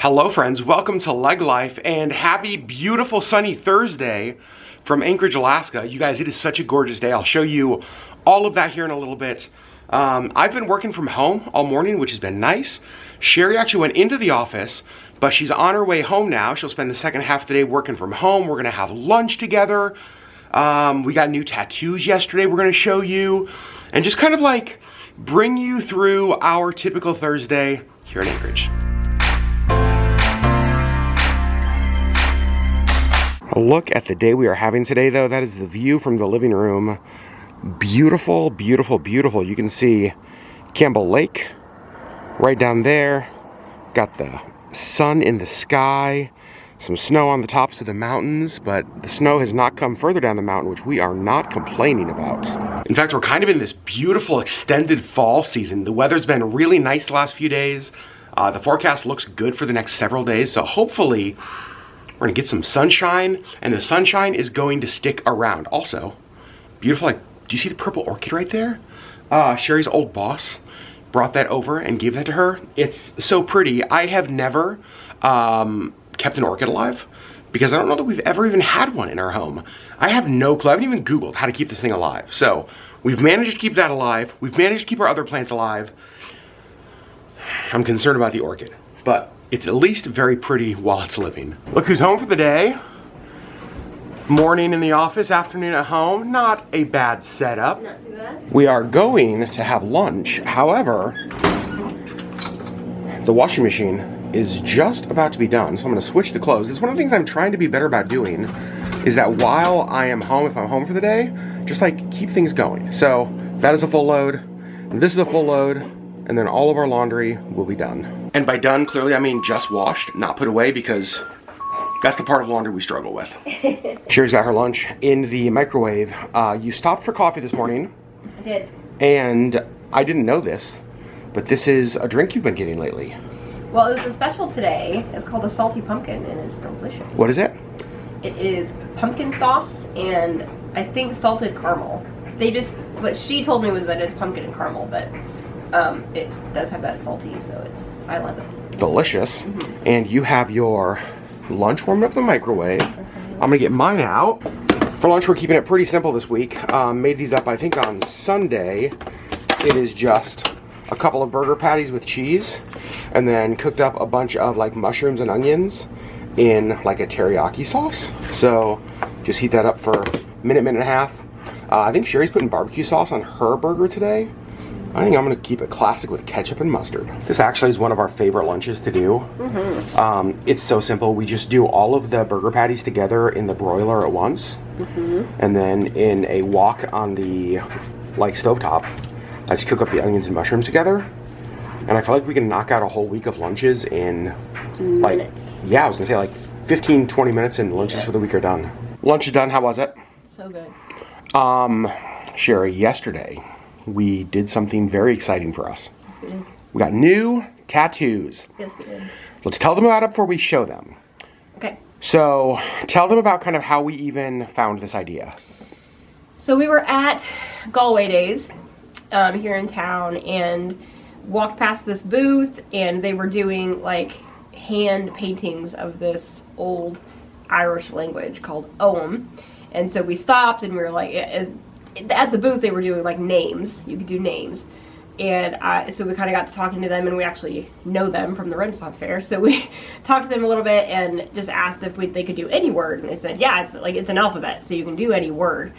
Hello friends, welcome to LeggLife and happy beautiful sunny Thursday from Anchorage, Alaska. You guys, it is such a gorgeous day. I'll show you all of that here in a little bit. I've been working from home all morning, which has been nice. Sherri actually went into the office, but she's on her way home now. She'll spend the second half of the day working from home. We're gonna have lunch together. We got new tattoos yesterday we're gonna show you, and just kind of like bring you through our typical Thursday here in Anchorage. Look at the day we are having today though. That is the view from the living room. Beautiful, beautiful, beautiful. You can see Campbell Lake right down there. Got the sun in the sky, some snow on the tops of the mountains, but the snow has not come further down the mountain, which we are not complaining about. In fact, we're kind of in this beautiful extended fall season. The weather's been really nice the last few days. The forecast looks good for the next several days, so hopefully we're gonna get some sunshine, and the sunshine is going to stick around. Also, beautiful, like, do you see the purple orchid right there? Sherri's old boss brought that over and gave that to her. It's so pretty. I have never kept an orchid alive because I don't know that we've ever even had one in our home. I have no clue. I haven't even Googled how to keep this thing alive. So we've managed to keep that alive. We've managed to keep our other plants alive. I'm concerned about the orchid, but it's at least very pretty while it's living. Look who's home for the day. Morning in the office, afternoon at home. Not a bad setup. Not too bad. We are going to have lunch. However, the washing machine is just about to be done, so I'm gonna switch the clothes. It's one of the things I'm trying to be better about doing, is that while I am home, if I'm home for the day, just like keep things going. So that is a full load, and this is a full load, and then all of our laundry will be done. And by done, clearly I mean just washed, not put away, because that's the part of laundry we struggle with. Sherri's got her lunch in the microwave. You stopped for coffee this morning. I did. And I didn't know this, but this is a drink you've been getting lately. Well, it was a special today. It's called a salty pumpkin, and it's delicious. What is it? It is pumpkin sauce and I think salted caramel. What she told me was that it's pumpkin and caramel, but it does have that salty, so I love it. Delicious. Mm-hmm. And you have your lunch warmed up in the microwave. I'm gonna get mine out. For lunch, we're keeping it pretty simple this week. Made these up, I think, on Sunday. It is just a couple of burger patties with cheese, and then cooked up a bunch of like mushrooms and onions in like a teriyaki sauce. So just heat that up for a minute and a half. I think Sherri's putting barbecue sauce on her burger today. I think I'm gonna keep it classic with ketchup and mustard. This actually is one of our favorite lunches to do. Mm-hmm. It's so simple. We just do all of the burger patties together in the broiler at once. Mm-hmm. And then in a wok on the like stovetop, I just cook up the onions and mushrooms together. And I feel like we can knock out a whole week of lunches in like, minutes. Yeah, I was gonna say like 15, 20 minutes, and lunches for the week are done. Lunch is done, how was it? So good. Sherri, yesterday, we did something very exciting for us. Yes, we did. We got new tattoos. Yes, we did. Let's tell them about it before we show them. Okay. So, tell them about kind of how we even found this idea. So we were at Galway Days here in town and walked past this booth, and they were doing like hand paintings of this old Irish language called Ogham. And so we stopped and we were like, at the booth they were doing like names. You could do names. And so we kind of got to talking to them, and we actually know them from the Renaissance Fair. So we talked to them a little bit and just asked if they could do any word. And they said, yeah, it's an alphabet, so you can do any word.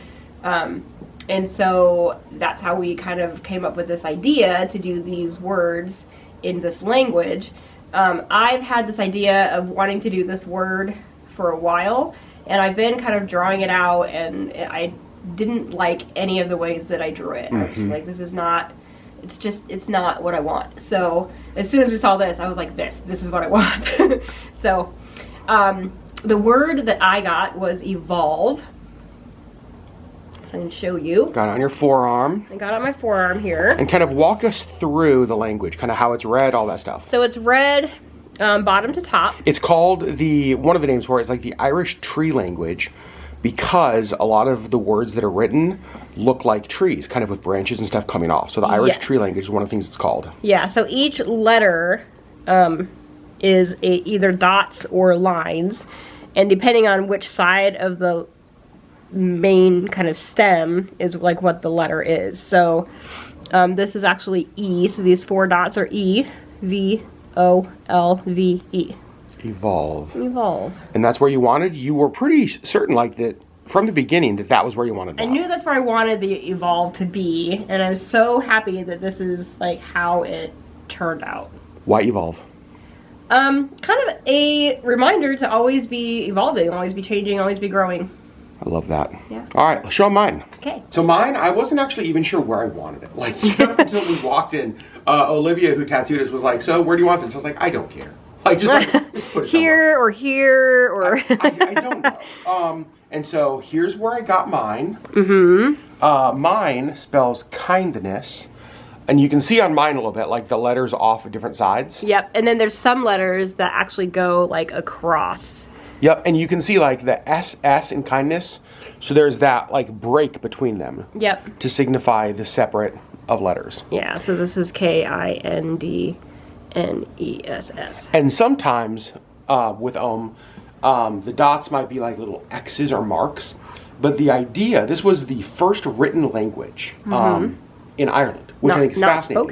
And so that's how we kind of came up with this idea to do these words in this language. I've had this idea of wanting to do this word for a while, and I've been kind of drawing it out, and I didn't like any of the ways that I drew it. I was just like, it's not what I want. So as soon as we saw this, I was like, this is what I want. So the word that I got was evolve. So I can show you. Got it on your forearm. I got it on my forearm here. And kind of walk us through the language, kind of how it's read, all that stuff. So it's read bottom to top. It's called one of the names for it is like the Irish tree language, because a lot of the words that are written look like trees, kind of with branches and stuff coming off. So the Irish tree language is one of the things it's called. Yeah, so each letter is either dots or lines, and depending on which side of the main kind of stem is like what the letter is. So this is actually E, so these 4 dots are E, V, O, L, V, E. Evolve. Evolve. And that's where you wanted? You were pretty certain like that from the beginning that was where you wanted that. I knew that's where I wanted the evolve to be, and I'm so happy that this is like how it turned out. Why evolve? Kind of a reminder to always be evolving, always be changing, always be growing. I love that. Yeah. All right, let's show mine. Okay. So mine, I wasn't actually even sure where I wanted it. Like, not until we walked in, Olivia, who tattooed us, was like, so where do you want this? I was like, I don't care. Like, just put it here or here or... I don't know. And so here's where I got mine. Mine spells kindness. And you can see on mine a little bit, like the letters off of different sides. Yep, and then there's some letters that actually go like across. Yep, and you can see like the SS in kindness. So there's that like break between them. Yep. To signify the separate of letters. Yeah, so this is KINDNESS. And sometimes with Ogham, the dots might be like little X's or marks. But the idea, this was the first written language in Ireland, which I think is fascinating.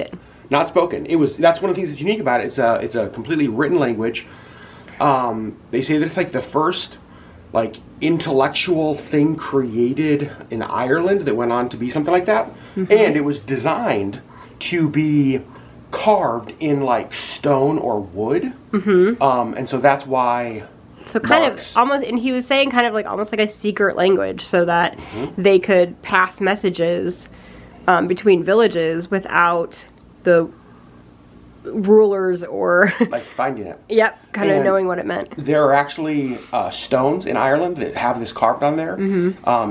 Not spoken. Not spoken. That's one of the things that's unique about it. It's a completely written language. They say that it's like the first like intellectual thing created in Ireland that went on to be something like that. And it was designed to be carved in like stone or wood. And so that's why. So kind of almost, and he was saying kind of like almost like a secret language so that they could pass messages between villages without the rulers or like finding it. Yep, kind of knowing what it meant. There are actually stones in Ireland that have this carved on there.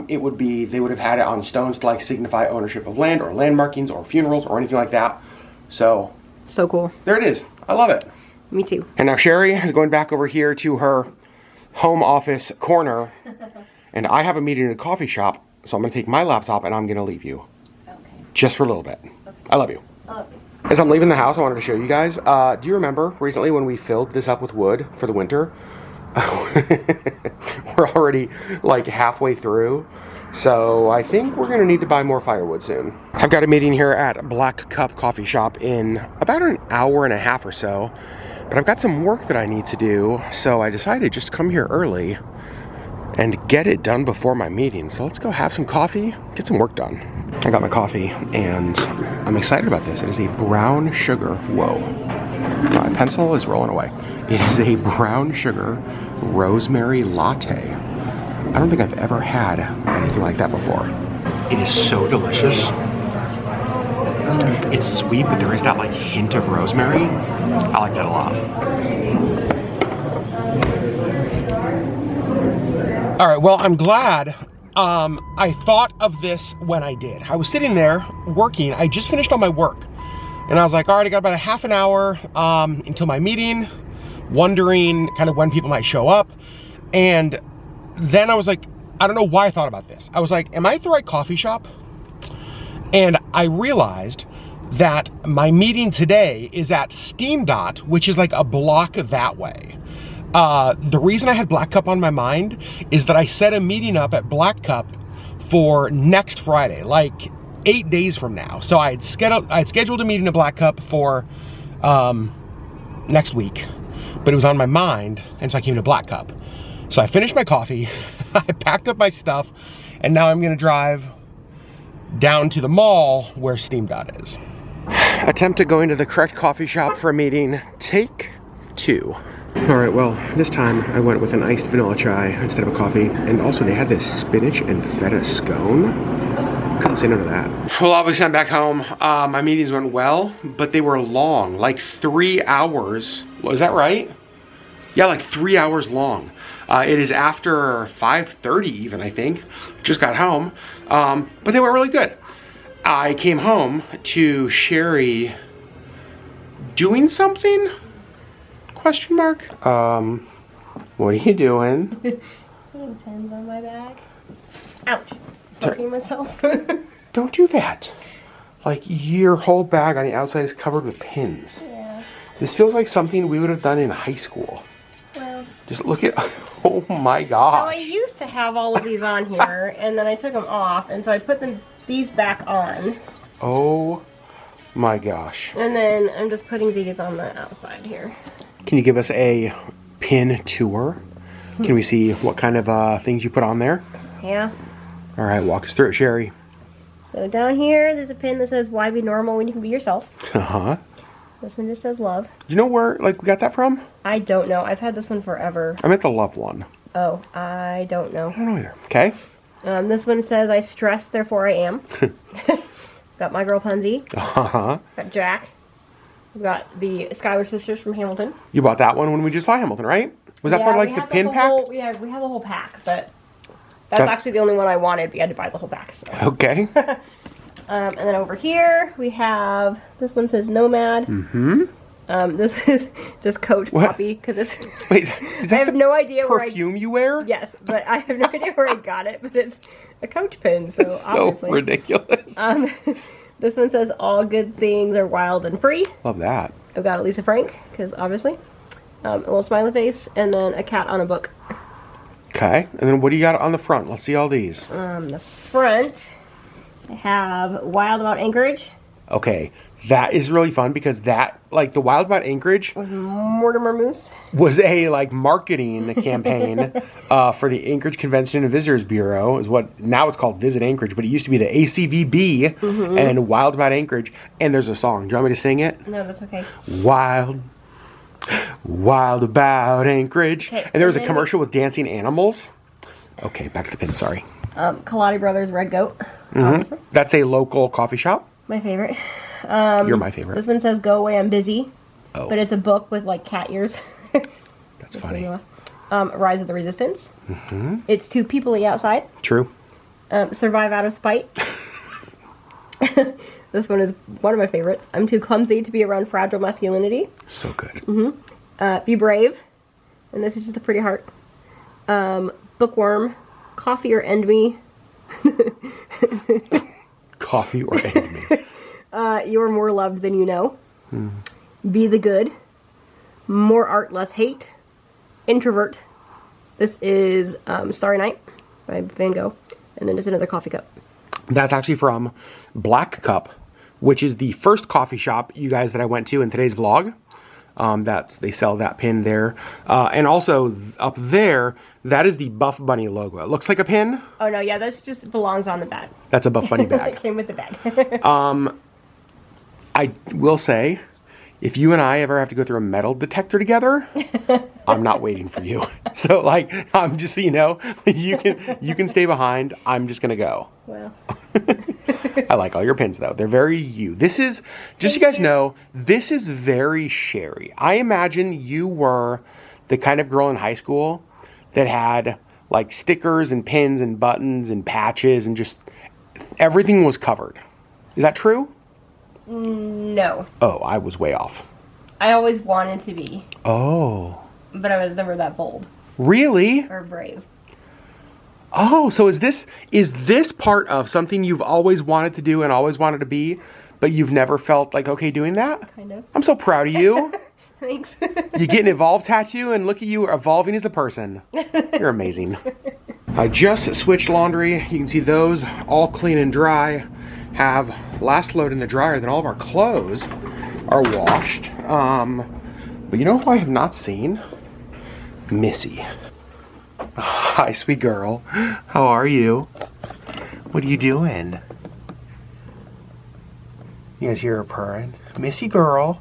They would have had it on stones to like signify ownership of land or land markings or funerals or anything like that. So cool. There it is. I love it. Me too. And now Sherri is going back over here to her home office corner, and I have a meeting in a coffee shop, so I'm going to take my laptop and I'm going to leave you. Okay. Just for a little bit. Okay. I love you. I love you. As I'm leaving the house, I wanted to show you guys. Do you remember recently when we filled this up with wood for the winter? We're already like halfway through, so I think we're going to need to buy more firewood soon. I've got a meeting here at Black Cup Coffee Shop in about an hour and a half or so, but I've got some work that I need to do, so I decided just to come here early and get it done before my meeting. So let's go have some coffee, get some work done. I got my coffee, and I'm excited about this. It is a brown sugar, whoa. My pencil is rolling away. It is a brown sugar rosemary latte. I don't think I've ever had anything like that before. It is so delicious. It's sweet, but there is that like hint of rosemary. I like that a lot. All right, well, I'm glad I thought of this when I did. I was sitting there working. I just finished all my work. And I was like, all right, I got about a half an hour until my meeting, wondering kind of when people might show up. And then I was like, I don't know why I thought about this. I was like, am I at the right coffee shop? And I realized that my meeting today is at Steam Dot, which is like a block that way. The reason I had Black Cup on my mind is that I set a meeting up at Black Cup for next Friday, like 8 days from now. So I had scheduled a meeting at Black Cup for next week, but it was on my mind, and so I came to Black Cup. So I finished my coffee, I packed up my stuff, and now I'm gonna drive down to the mall where Steam Dot is. Attempt at going to the correct coffee shop for a meeting, take 2. All right, well, this time I went with an iced vanilla chai instead of a coffee, and also they had this spinach and feta scone. Couldn't say no to that. Well, obviously I'm back home. My meetings went well, but they were long, like 3 hours. Was that right? Yeah, like 3 hours long. It is after 5:30 even, I think. Just got home, but they were really good. I came home to Sherri doing something? Question mark? What are you doing? Putting pins on my back. Ouch. Choking myself. Don't do that. Like, your whole bag on the outside is covered with pins. Yeah. This feels like something we would have done in high school. Well, just look at, oh my so gosh. I used to have all of these on here, and then I took them off, and so I put these back on. Oh my gosh. And then I'm just putting these on the outside here. Can you give us a pin tour? Can we see what kind of things you put on there? Yeah. All right, walk us through it, Sherry. So down here, there's a pin that says, "Why be normal when you can be yourself?" Uh-huh. This one just says love. Do you know where, like, we got that from? I don't know. I've had this one forever. I meant the love one. Oh, I don't know. I don't know either. Okay. This one says, "I stress, therefore I am." Got my girl Punzi. Uh-huh. Got Jack. We've got the Schuyler sisters from Hamilton. You bought that one when we just saw Hamilton, right? Was that part of, like, the pin pack? We have the whole pack, but that's actually the only one I wanted. We had to buy the whole pack. So. Okay. And then over here, we have, this one says Nomad. Mm-hmm. This is just Coach copy, because it's, wait, is that I have no idea where perfume you wear? Yes, but I have no idea where I got it, but it's a Coach pin, so it's so obviously. ridiculous. This one says, "All good things are wild and free." Love that. I've got a Lisa Frank, because obviously. A little smiley face, and then a cat on a book. Okay, and then what do you got on the front? Let's see all these. The front, I have Wild About Anchorage. Okay, that is really fun because that, like, the Wild About Anchorage With Mortimer Moose. was a, like, marketing campaign for the Anchorage Convention and Visitors Bureau. Is what now it's called Visit Anchorage, but it used to be the ACVB and Wild About Anchorage. And there's a song. Do you want me to sing it? No, that's okay. Wild About Anchorage. Okay, and there was a commercial with dancing animals. Okay, back to the pin, sorry. Kaladi Brothers Red Goat. Awesome. That's a local coffee shop. My favorite. You're my favorite. This one says, "Go away, I'm busy." Oh. But it's a book with, like, cat ears. That's funny. Rise of the Resistance. It's To People Outside. True. Survive Out of Spite. This one is one of my favorites. I'm too clumsy to be around fragile masculinity. So good. Be brave. And this is just a pretty heart. Bookworm. Coffee or End Me. Coffee or End Me. You're more loved than you know. Be the good. More art, less hate. Introvert. This is Starry Night by Van Gogh. And then just another coffee cup. That's actually from Black Cup, which is the first coffee shop, you guys, that I went to in today's vlog. They sell that pin there. And also up there, that is the Buff Bunny logo. It looks like a pin. Oh no, yeah, that just belongs on the bag. That's a Buff Bunny bag. It came with the bag. I will say, if you and I ever have to go through a metal detector together, I'm not waiting for you. So, like, I'm just, so you know, you can stay behind. I'm just gonna go. Well. I like all your pins, though. They're very you. This is, just so you guys know, this is very Sherri. I imagine you were the kind of girl in high school that had, like, stickers and pins and buttons and patches and just everything was covered. Is that true? No. Oh, I was way off. I always wanted to be. Oh. But I was never that bold. Really? Or brave. Oh, so is this part of something you've always wanted to do and always wanted to be, but you've never felt like okay doing that? Kind of. I'm so proud of you. Thanks. You get an Evolve tattoo and look at you evolving as a person. You're amazing. I just switched laundry. You can see those all clean and dry. Have last load in the dryer, then all of our clothes are washed. But you know who I have not seen? Missy. Hi, sweet girl. How are you? What are you doing? You guys hear her purring? Missy girl.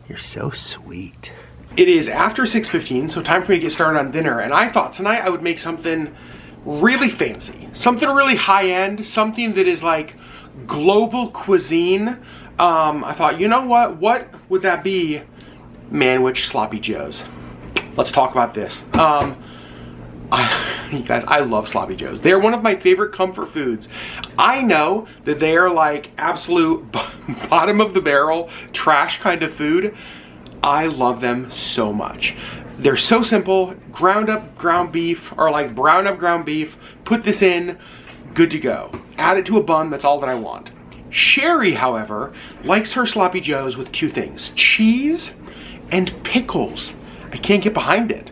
You're so sweet. It is after 6:15, so time for me to get started on dinner. And I thought tonight I would make something really fancy. Something really high-end. Something that is like global cuisine. I thought, you know what? What would that be? Manwich Sloppy Joes. Let's talk about this. You guys, I love Sloppy Joes. They're one of my favorite comfort foods. I know that they are like absolute bottom of the barrel, trash kind of food. I love them so much. They're so simple. Ground up ground beef, or like brown up ground beef. Put this in, good to go. Add it to a bun, that's all that I want. Sherri, however, likes her sloppy joes with two things: cheese and pickles. I can't get behind it.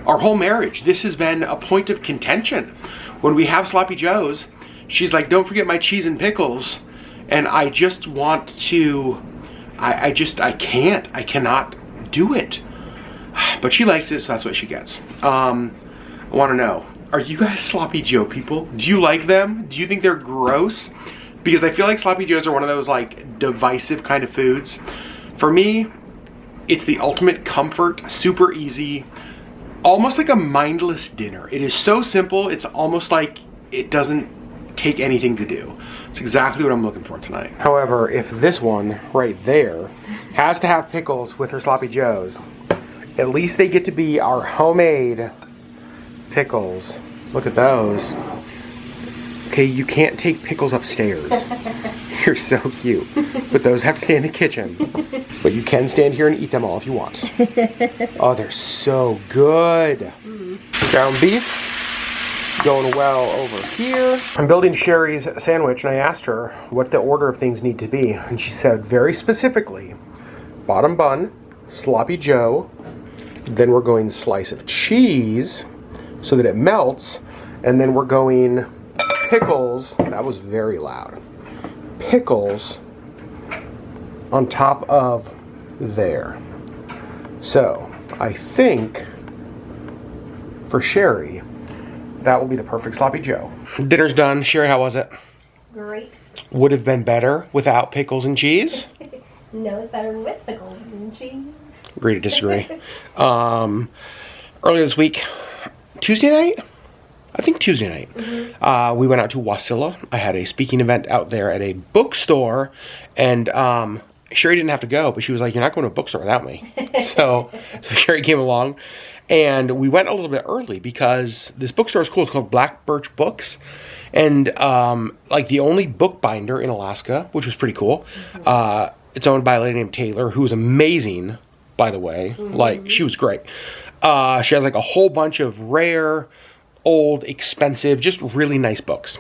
Our whole marriage, this has been a point of contention. When we have sloppy joes, she's like, don't forget my cheese and pickles. And I just want to, I cannot do it. But she likes it, so that's what she gets. I want to know, are you guys sloppy joe people? Do you like them? Do you think they're gross? Because I feel like sloppy joes are one of those like divisive kind of foods. For me, it's the ultimate comfort, super easy, almost like a mindless dinner. It is so simple, it's almost like it doesn't take anything to do. It's exactly what I'm looking for tonight. However, if this one right there has to have pickles with her sloppy joes, at least they get to be our homemade pickles. Look at those. Okay, you can't take pickles upstairs. You're so cute. But those have to stay in the kitchen. But you can stand here and eat them all if you want. Oh, they're so good. Ground beef, going well over here. I'm building Sherri's sandwich, and I asked her what the order of things need to be. And she said very specifically, bottom bun, sloppy joe, then we're going slice of cheese so that it melts, and then we're going pickles, that was very loud, pickles on top of there. So I think for Sherri, that will be the perfect sloppy joe. Dinner's done. Sherri, how was it? Great. Would have been better without pickles and cheese? No, it's better with pickles and cheese. Agree to disagree. Earlier this week, Tuesday night, we went out to Wasilla. I had a speaking event out there at a bookstore, and Sherri didn't have to go, but she was like, you're not going to a bookstore without me. So Sherri came along, and we went a little bit early because this bookstore is cool. It's called Black Birch Books, and like the only bookbinder in Alaska, which was pretty cool. It's owned by a lady named Taylor, who's amazing, by the way. Like, she was great. She has like a whole bunch of rare, old, expensive, just really nice books.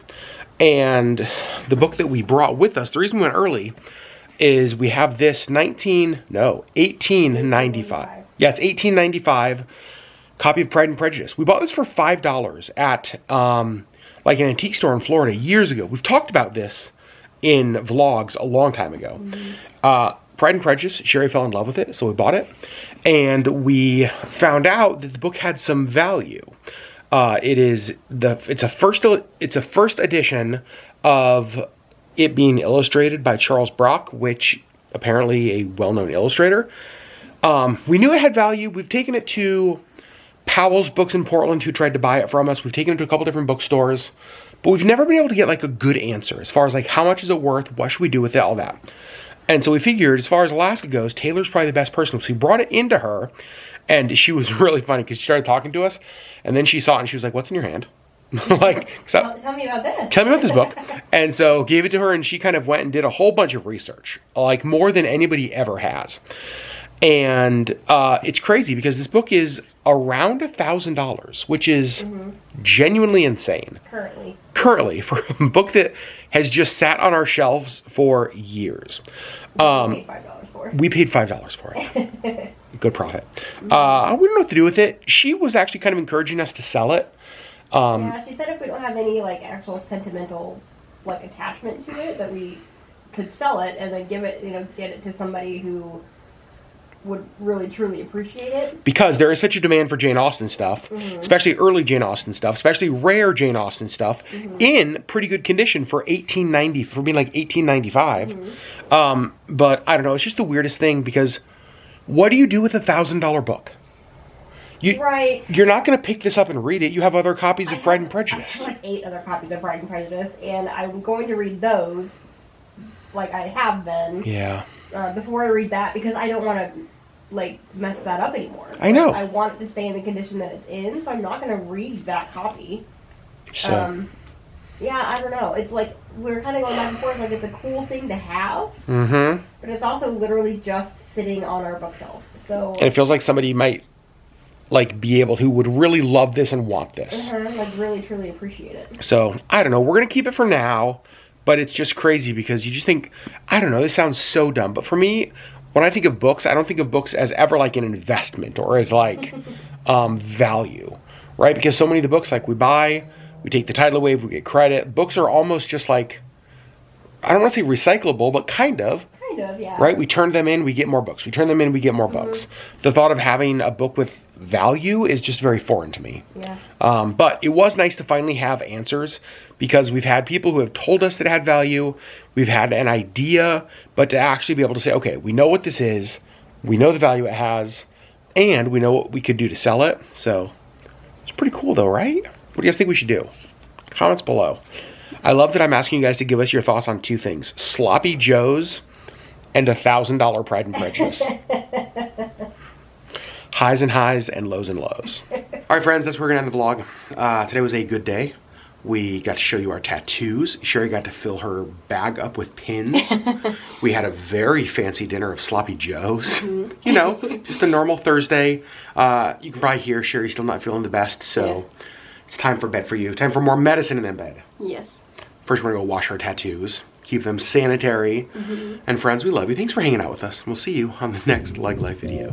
And the book that we brought with us, the reason we went early, is we have this 1895. Yeah, it's 1895 copy of Pride and Prejudice. We bought this for $5 at like an antique store in Florida years ago. We've talked about this in vlogs a long time ago. Pride and Prejudice, Sherri fell in love with it, so we bought it. And we found out that the book had some value. It's a first edition of it being illustrated by Charles Brock, which apparently a well-known illustrator. We knew it had value. We've taken it to Powell's Books in Portland, who tried to buy it from us. We've taken it to a couple different bookstores, but we've never been able to get like a good answer as far as like how much is it worth, what should we do with it, all that. And so we figured, as far as Alaska goes, Taylor's probably the best person. So we brought it into her, and she was really funny because she started talking to us, and then she saw it and she was like, "What's in your hand?" Like, tell me about this. Tell me about this book. And so gave it to her, and she kind of went and did a whole bunch of research, like more than anybody ever has. And it's crazy because this book is around $1,000, which is genuinely insane. Currently, for a book that has just sat on our shelves for years. We paid $5 for it. We paid $5 for it. Good profit. I wouldn't know what to do with it. She was actually kind of encouraging us to sell it. Yeah, she said if we don't have any like actual sentimental like attachment to it, that we could sell it and then give it, get it to somebody who would really truly appreciate it. Because there is such a demand for Jane Austen stuff, especially early Jane Austen stuff, especially rare Jane Austen stuff, in pretty good condition for being like 1895. But I don't know, it's just the weirdest thing because what do you do with $1,000 book? You're not going to pick this up and read it. You have other copies of Pride and Prejudice. I have like 8 other copies of Pride and Prejudice, and I'm going to read those, like I have been. Yeah. Before I read that, because I don't want to like mess that up anymore. I know. I want it to stay in the condition that it's in, so I'm not going to read that copy. So. Yeah, I don't know. It's like we're kind of going back and forth. Like it's a cool thing to have, but it's also literally just sitting on our bookshelf. So. And it feels like somebody might like be able who would really love this and want this. Like really truly appreciate it. So I don't know. We're gonna keep it for now. but it's just crazy because you just think, I don't know, this sounds so dumb. But for me, when I think of books, I don't think of books as ever like an investment or as like value, right? Because so many of the books like we buy, we take the tidal wave, we get credit. Books are almost just like, I don't want to say recyclable, but kind of. Yeah. Right? We turn them in, we get more books. We turn them in, we get more books. The thought of having a book with value is just very foreign to me. Yeah. But it was nice to finally have answers because we've had people who have told us that it had value. We've had an idea, but to actually be able to say, okay, we know what this is. We know the value it has. And we know what we could do to sell it. So it's pretty cool though, right? What do you guys think we should do? Comments below. I love that I'm asking you guys to give us your thoughts on two things. Sloppy Joes and $1,000 Pride and Prejudice. Highs and highs and lows and lows. All right, friends, that's where we're gonna end the vlog. Today was a good day. We got to show you our tattoos. Sherri got to fill her bag up with pins. We had a very fancy dinner of Sloppy Joes. You know, just a normal Thursday. You can probably hear Sherri's still not feeling the best, so it's time for bed for you. Time for more medicine and then bed. Yes. First, we're gonna go wash our tattoos. Keep them sanitary. And friends, we love you. Thanks for hanging out with us. We'll see you on the next LeggLife video.